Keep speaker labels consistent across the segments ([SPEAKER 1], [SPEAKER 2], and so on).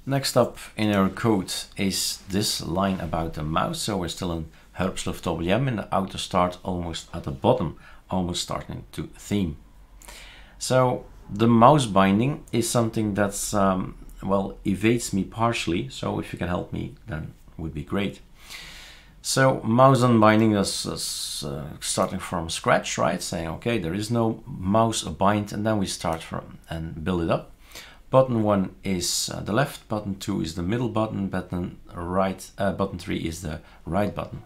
[SPEAKER 1] Next up in our code is this line about the mouse. So we're still in Hlwm in the auto start, almost at the bottom, almost starting to theme. So the mouse binding is something that's, well, evades me partially. So if you can help me, then would be great. So mouse unbinding is starting from scratch, right? Saying, okay, there is no mouse bind, and then we start from and build it up. Button 1 is the left, button 2 is the middle button, button 3 is the right button.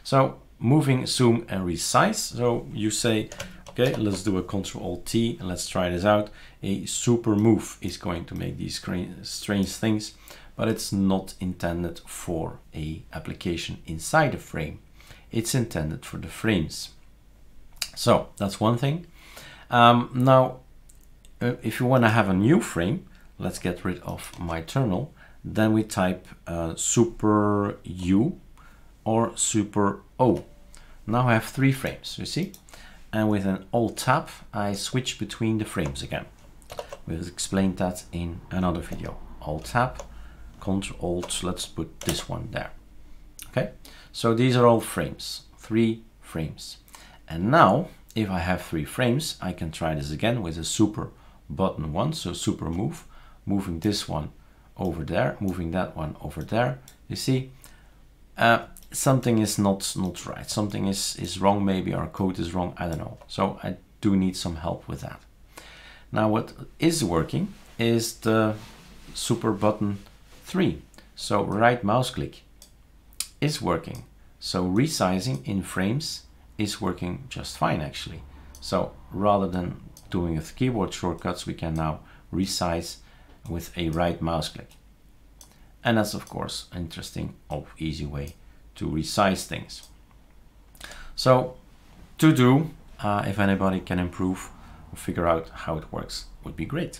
[SPEAKER 1] So moving, zoom and resize. So you say, okay, let's do a Ctrl-Alt-T and let's try this out. A super move is going to make these strange things, but it's not intended for a application inside a frame. It's intended for the frames. So that's one thing. Now, if you want to have a new frame, let's get rid of my terminal. Then we type super U or super O. Now I have 3 frames, you see? And with an Alt tab, I switch between the frames again. We've explained that in another video. Alt tab, Ctrl Alt, let's put this one there. Okay, so these are all frames, 3 frames. And now, if I have 3 frames, I can try this again with a super button 1, so super move, moving this one over there, moving that one over there. You see, something is not right. Something is wrong. Maybe our code is wrong. I don't know. So I do need some help with that. Now what is working is the super button 3. So right mouse click is working. So resizing in frames is working just fine actually. So rather than doing with keyboard shortcuts, we can now resize with a right mouse click. And that's of course an interesting, easy way to resize things. So to do, if anybody can improve or figure out how it works, would be great.